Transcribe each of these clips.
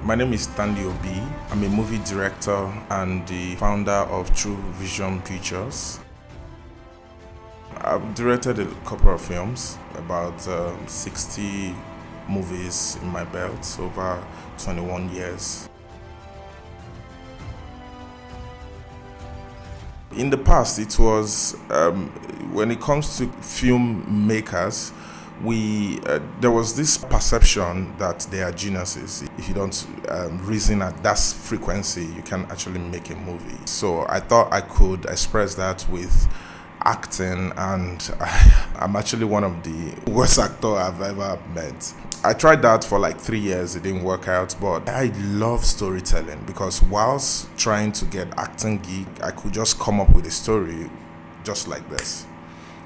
My name is Stanley Obi. I'm a movie director and the founder of True Vision Pictures. I've directed a couple of films, about 60 movies in my belt over 21 years. In the past, it was, when it comes to filmmakers, there was this perception that they are geniuses. If you don't reason at that frequency, you can actually make a movie. So I thought I could express that with acting, and I'm actually one of the worst actors I've ever met. I tried that for like 3 years, it didn't work out, but I love storytelling because whilst trying to get acting gig, I could just come up with a story just like this.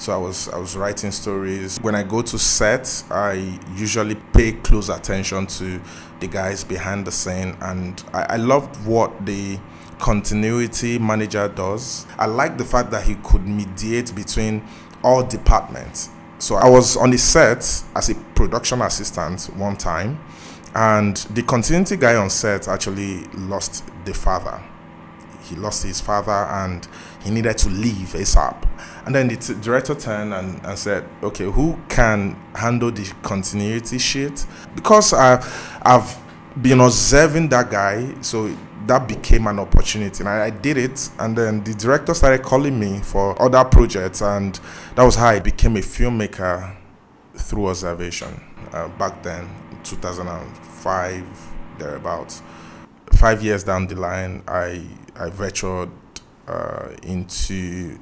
So I was writing stories. When I go to set, I usually pay close attention to the guys behind the scene, and I love what the continuity manager does. I like the fact that he could mediate between all departments. So I was on the set as a production assistant one time, and the continuity guy on set actually lost the father. He lost his father and he needed to leave ASAP. And then the director turned and said, okay, who can handle the continuity shit? Because I've been observing that guy, so that became an opportunity. And I did it, and then the director started calling me for other projects, and that was how I became a filmmaker through observation. Back then, 2005, thereabouts. 5 years down the line, I ventured into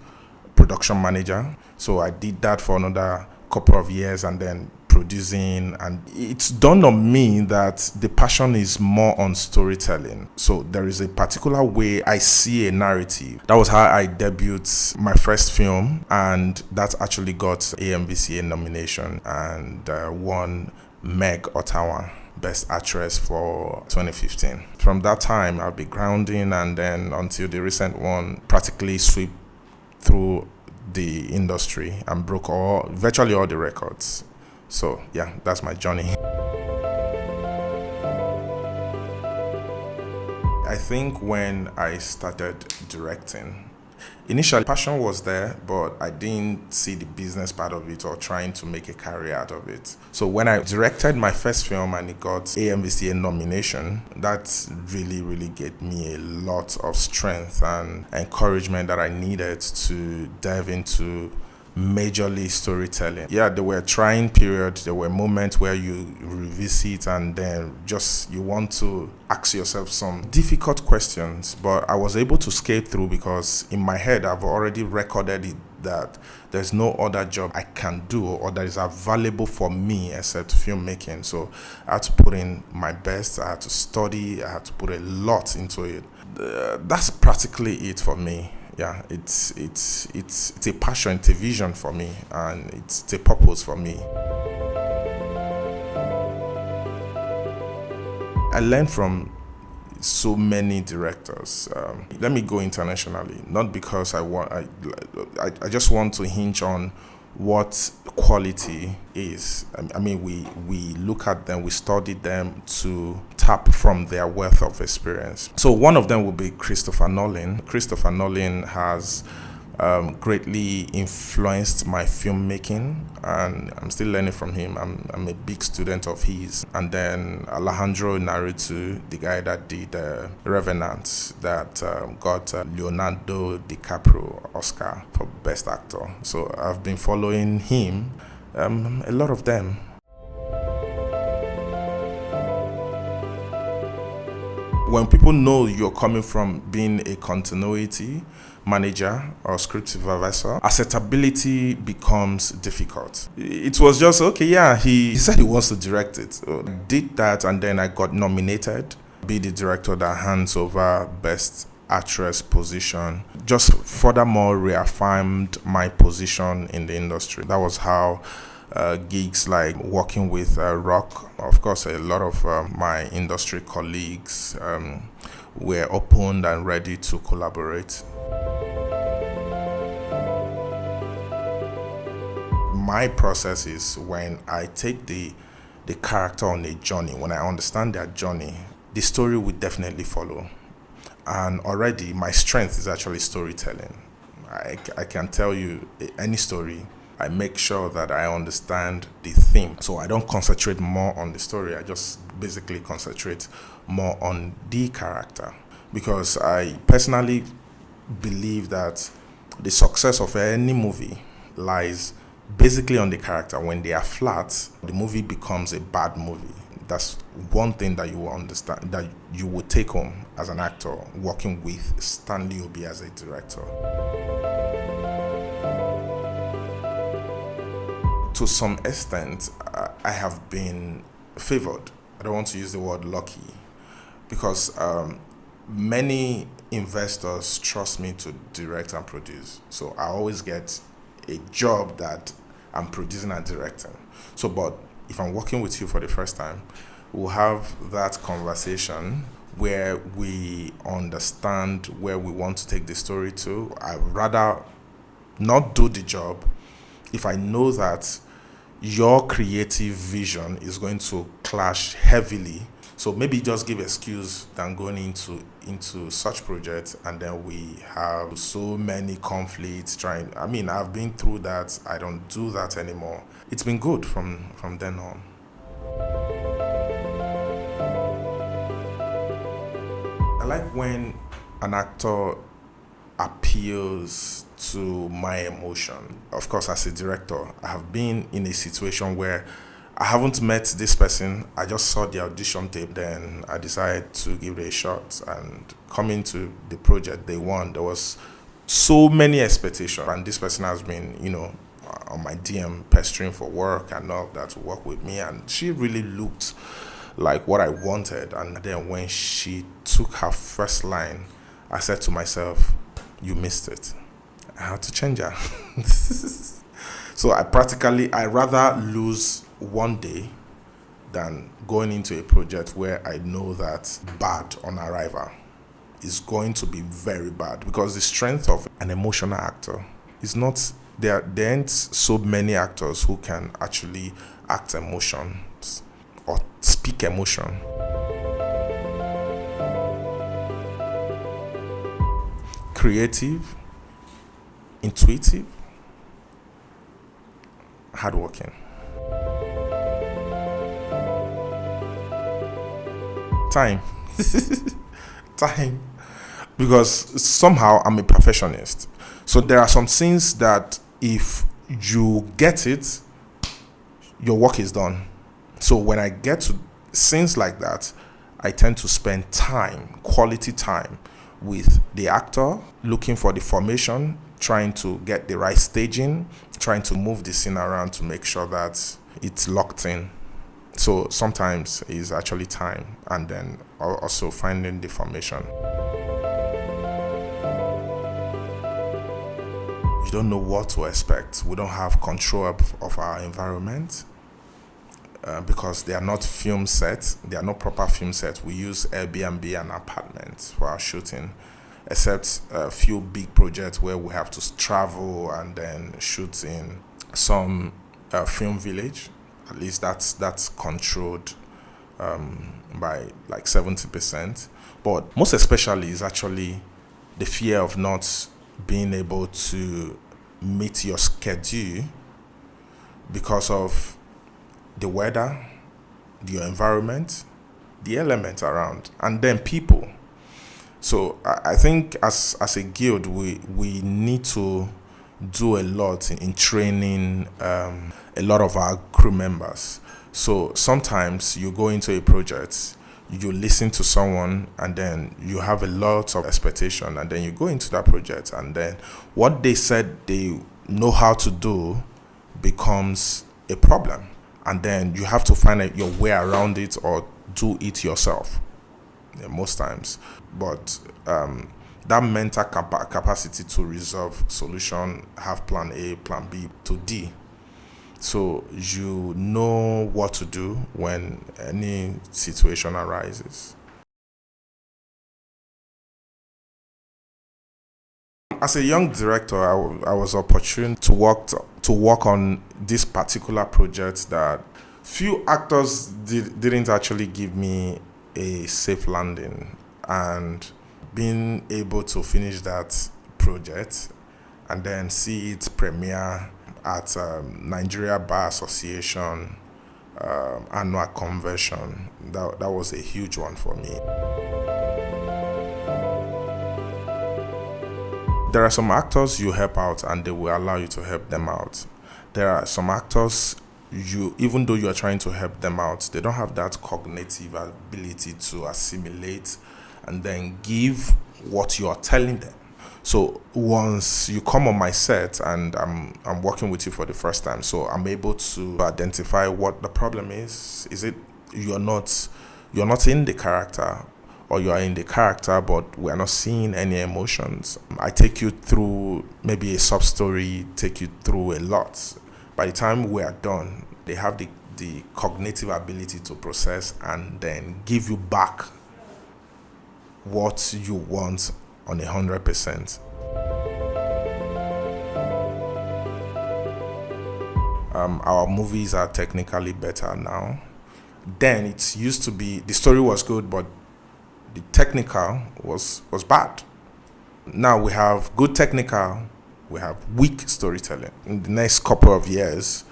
production manager. So I did that for another couple of years, and then producing, and it's dawned on me that the passion is more on storytelling. So there is a particular way I see a narrative. That was how I debuted my first film, and that actually got AMVCA nomination and won Meg Ottawa Best Actress for 2015. From that time, I'll be grounding, and then until the recent one, practically sweep through the industry and broke virtually all the records. So yeah, that's my journey. I think when I started directing, initially passion was there, but I didn't see the business part of it or trying to make a career out of it. So when I directed my first film and it got AMVCA nomination, that really gave me a lot of strength and encouragement that I needed to dive into majorly storytelling. Yeah, there were trying periods, there were moments where you revisit and then just you want to ask yourself some difficult questions, but I was able to skate through because in my head I've already recorded it that there's no other job I can do or that is available for me except filmmaking. So I had to put in my best, I had to study, I had to put a lot into it. That's practically it for me. Yeah, it's a passion, it's a vision for me, and it's a purpose for me. I learned from so many directors. Let me go internationally, not because I just want to hinge on what quality is. I mean, we look at them, we study them to tap from their wealth of experience. So one of them will be Christopher Nolan. Christopher Nolan has greatly influenced my filmmaking, and I'm still learning from him. I'm a big student of his. And then Alejandro Inarritu, the guy that did Revenant, that got Leonardo DiCaprio Oscar for Best Actor. So I've been following him, a lot of them. When people know you're coming from being a continuity manager or script supervisor, acceptability becomes difficult. It was just, okay, yeah, he said he wants to direct it. So I did that, and then I got nominated, be the director that hands over Best Actress position. Just furthermore reaffirmed my position in the industry. That was how gigs like working with Rock, of course, a lot of my industry colleagues were open and ready to collaborate. My process is when I take the character on a journey, when I understand their journey, the story will definitely follow. And already my strength is actually storytelling. I can tell you any story. I make sure that I understand the theme. So I don't concentrate more on the story. I just basically concentrate more on the character. Because I personally believe that the success of any movie lies basically on the character. When they are flat, the movie becomes a bad movie. That's one thing that you will understand, that you will take home as an actor working with Stanley Obi as a director. To some extent, I have been favored. I don't want to use the word lucky, because many investors trust me to direct and produce. So I always get a job that I'm producing and directing. So, but if I'm working with you for the first time, we'll have that conversation where we understand where we want to take the story to. I'd rather not do the job if I know that your creative vision is going to clash heavily. So maybe just give excuse than going into such projects, and then we have so many conflicts I've been through that. I don't do that anymore. It's been good from then on. I like when an actor appeals to my emotion. Of course, as a director, I have been in a situation where I haven't met this person. I just saw the audition tape, then I decided to give it a shot. And coming to the project day one, there was so many expectations, and this person has been, on my DM pestering for work and all that to work with me, and she really looked like what I wanted. And then when she took her first line, I said to myself, "You missed it." I had to change her. So I rather lose one day than going into a project where I know that bad on arrival is going to be very bad, because the strength of an emotional actor is not there aren't so many actors who can actually act emotions or speak emotion. Creative, intuitive, hardworking. Time. Time. Because somehow I'm a perfectionist. So there are some scenes that if you get it, your work is done. So when I get to scenes like that, I tend to spend time, quality time, with the actor, looking for the formation, trying to get the right staging, trying to move the scene around to make sure that it's locked in. So sometimes it's actually time, and then also finding the formation. You don't know what to expect. We don't have control of our environment because they are not film sets. They are not proper film sets. We use Airbnb and apartments for our shooting, except a few big projects where we have to travel and then shoot in some film village. At least that's controlled by like 70%. But most especially is actually the fear of not being able to meet your schedule because of the weather, your environment, the element around, and then people. So I think as a guild, we need to do a lot in training a lot of our crew members. So sometimes you go into a project, you listen to someone, and then you have a lot of expectation, and then you go into that project, and then what they said they know how to do becomes a problem, and then you have to find your way around it or do it yourself most times. But that mental capacity to resolve solution, have plan A, plan B to D, so you know what to do when any situation arises. As a young director, I was opportune to work on this particular project that few actors didn't actually give me a safe landing, and being able to finish that project and then see it premiere at Nigeria Bar Association annual convention. That was a huge one for me. There are some actors you help out and they will allow you to help them out. There are some actors, even though you are trying to help them out, they don't have that cognitive ability to assimilate and then give what you are telling them. So once you come on my set and I'm working with you for the first time, so I'm able to identify what the problem is. Is it you're not in the character, or you are in the character but we're not seeing any emotions? I take you through maybe a sub story, take you through a lot. By the time we are done, they have the cognitive ability to process and then give you back what you want on 100%. Our movies are technically better now. Then it used to be the story was good, but the technical was bad. Now we have good technical, we have weak storytelling. In the next couple of years,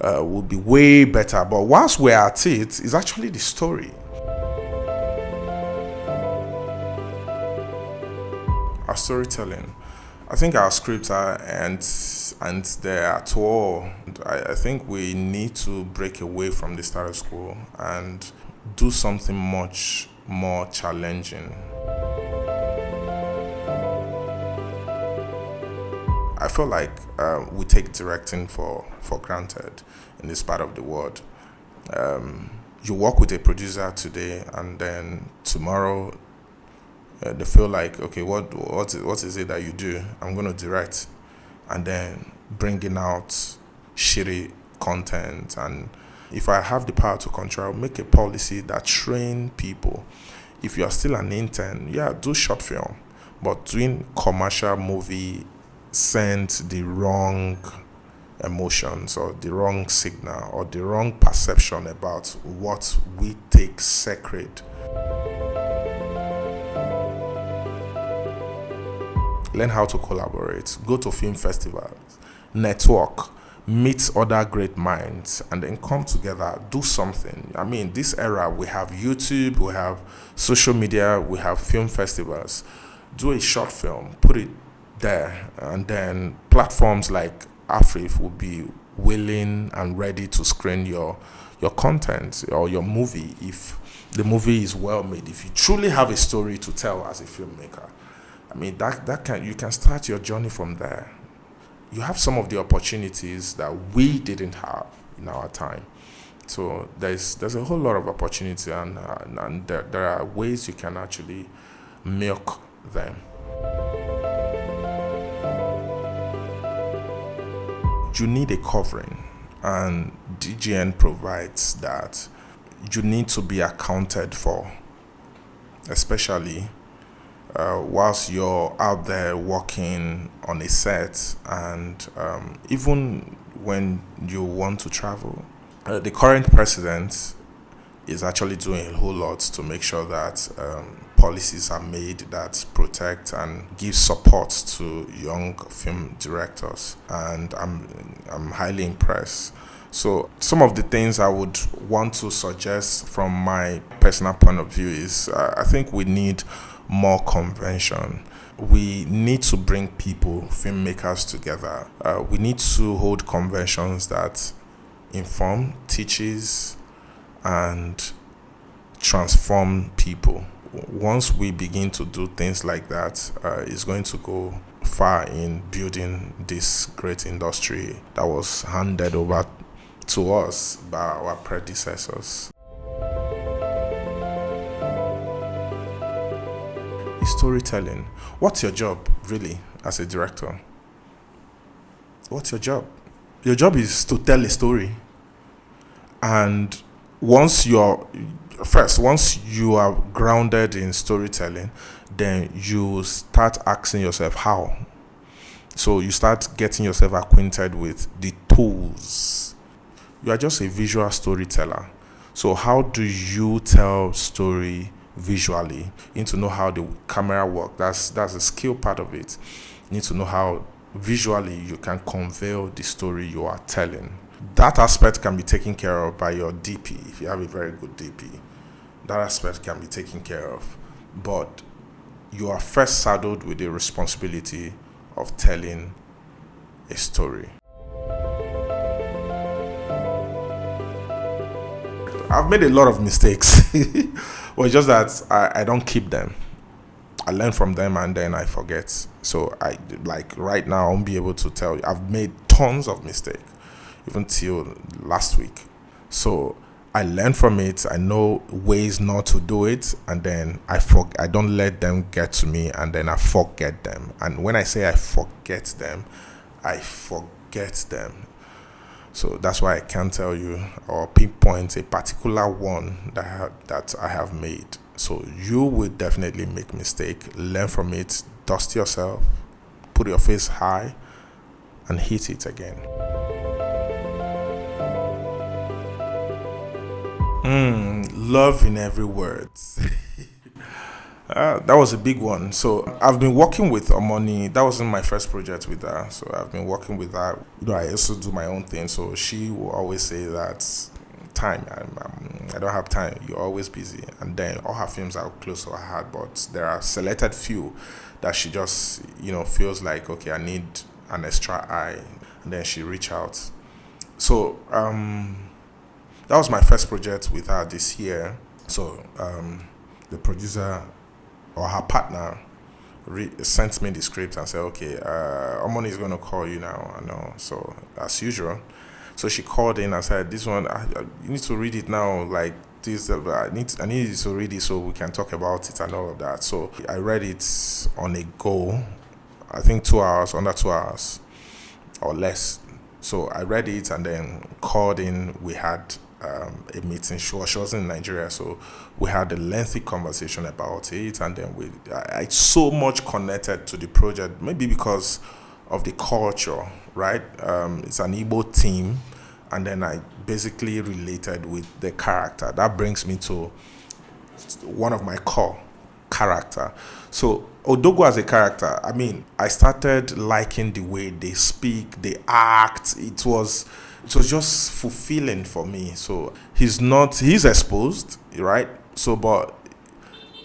will be way better. But whilst we're at it, it's actually the story. Our storytelling, I think our scripts are and they're at war. I think we need to break away from the status quo and do something much more challenging. I feel like we take directing for granted in this part of the world. You work with a producer today, and then tomorrow they feel like, okay, what is it that you do? I'm going to direct, and then bringing out shitty content. And if I have the power to control, make a policy that train people. If you are still an intern, do short film, but doing commercial movie send the wrong emotions or the wrong signal or the wrong perception about what we take sacred. Learn how to collaborate, go to film festivals, network, meet other great minds, and then come together, do something. I mean, this era, we have YouTube, we have social media, we have film festivals. Do a short film, put it there, and then platforms like Afrif will be willing and ready to screen your content or your movie if the movie is well made. If you truly have a story to tell as a filmmaker, I mean, you can start your journey from there. You have some of the opportunities that we didn't have in our time. So there's a whole lot of opportunity, and there are ways you can actually milk them. You need a covering, and DGN provides that. You need to be accounted for, especially whilst you're out there working on a set, and even when you want to travel. The current president is actually doing a whole lot to make sure that policies are made that protect and give support to young film directors, and I'm highly impressed. So some of the things I would want to suggest from my personal point of view is I think we need more convention. We need to bring people, filmmakers together. We need to hold conventions that inform, teaches, and transform people. Once we begin to do things like that, it's going to go far in building this great industry that was handed over to us by our predecessors. Storytelling. What's your job really as a director? What's your job? Your job is to tell a story. And once you are grounded in storytelling, then you start asking yourself how. So you start getting yourself acquainted with the tools. You are just a visual storyteller. So how do you tell story visually? You need to know how the camera works. That's a skill part of it. You need to know how visually you can convey the story you are telling. That aspect can be taken care of by your DP if you have a very good DP. That aspect can be taken care of. But you are first saddled with the responsibility of telling a story. I've made a lot of mistakes. Well, it's just that I don't keep them. I learn from them and then I forget. So I, like right now, I won't be able to tell you. I've made tons of mistakes, even till last week. So I learn from it. I know ways not to do it, and then I don't let them get to me, and then I forget them. And when I say I forget them, I forget them. So that's why I can't tell you or pinpoint a particular one that I have made. So you will definitely make mistake. Learn from it. Dust yourself. Put your face high, and hit it again. Love in every word. That was a big one. So I've been working with Omoni. That wasn't my first project with her. So I've been working with her. I also do my own thing. So she will always say that time. I don't have time. You're always busy. And then all her films are close to her heart. But there are selected few that she just, feels like, okay, I need an extra eye. And then she reach out. So that was my first project with her this year. So the producer or her partner sent me the script and said, okay, Omoni is going to call you now. I know. So as usual. So she called in and said, this one, you need to read it now. Like this, I need you to read it so we can talk about it and all of that. So I read it on a go, I think 2 hours, under 2 hours or less. So I read it and then called in. We had a meeting. She wasn't in Nigeria, so we had a lengthy conversation about it, and then I so much connected to the project, maybe because of the culture, right? It's an Igbo team, and then I basically related with the character. That brings me to one of my core character. So Odogwu as a character, I started liking the way they speak, they act. It was just fulfilling for me. So he's exposed, right? So, but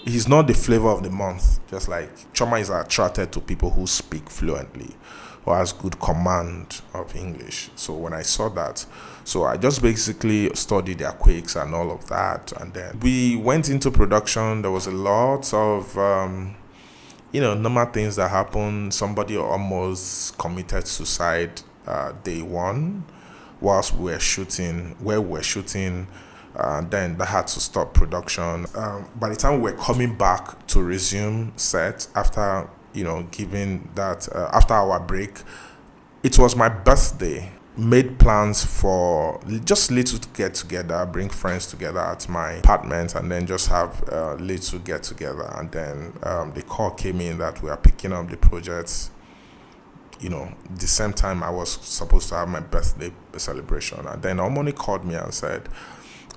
he's not the flavor of the month. Just like Choma is attracted to people who speak fluently, who has good command of English. So when I saw that, so I just basically studied their quakes and all of that. And then we went into production. There was a lot of, normal things that happened. Somebody almost committed suicide day one whilst we were shooting, then that had to stop production. By the time we were coming back to resume set after, giving that, after our break, it was my birthday. Made plans for just little get together, bring friends together at my apartment, and then just have a little get together. And then the call came in that we are picking up the project. The same time I was supposed to have my birthday celebration. And then Omoni called me and said,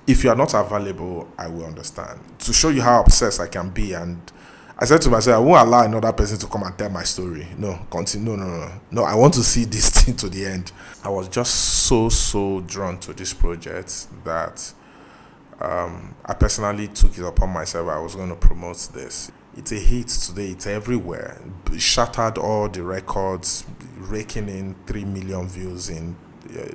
if you are not available, I will understand. To show you how obsessed I can be. And I said to myself, I won't allow another person to come and tell my story. No, continue. No, I want to see this thing to the end. I was just so drawn to this project that I personally took it upon myself. I was going to promote this. It's a hit today. It's everywhere. It shattered all the records, raking in 3 million views in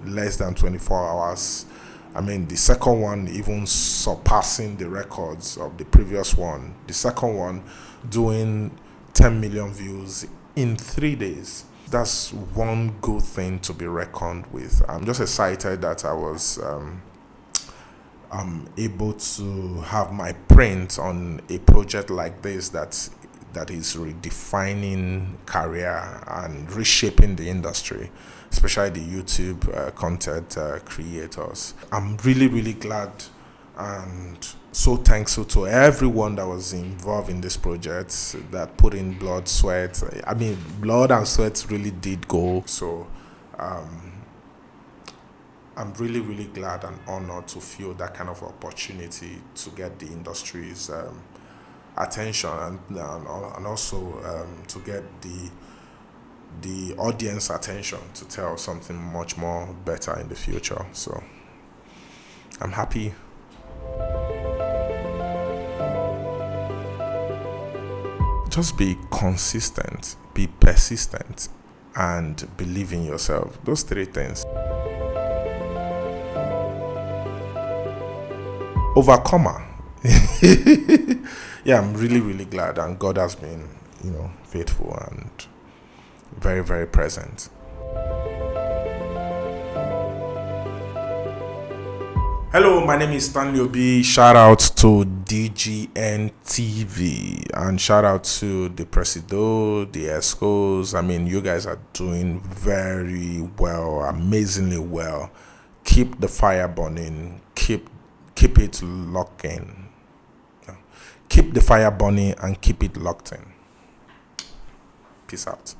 less than 24 hours. The second one even surpassing the records of the previous one. The second one doing 10 million views in 3 days. That's one good thing to be reckoned with. I'm just excited that I was able to have my print on a project like this that is redefining career and reshaping the industry, especially the YouTube content creators. I'm really glad and so thankful to everyone that was involved in this project, that put in blood, sweat. Blood and sweat really did go. So I'm really, really glad and honored to feel that kind of opportunity to get the industry's attention and also to get the audience attention to tell something much more better in the future. So I'm happy. Just be consistent, be persistent, and believe in yourself. Those three things. Overcomer. Yeah, I'm really, really glad, and God has been, faithful and very, very present. Hello, my name is Stanley Obi. Shout out to DGN TV and shout out to the Presido, the ESCOs. I mean, you guys are doing very well, amazingly well. Keep the fire burning. Keep it locked in. Keep the fire burning and keep it locked in. Peace out.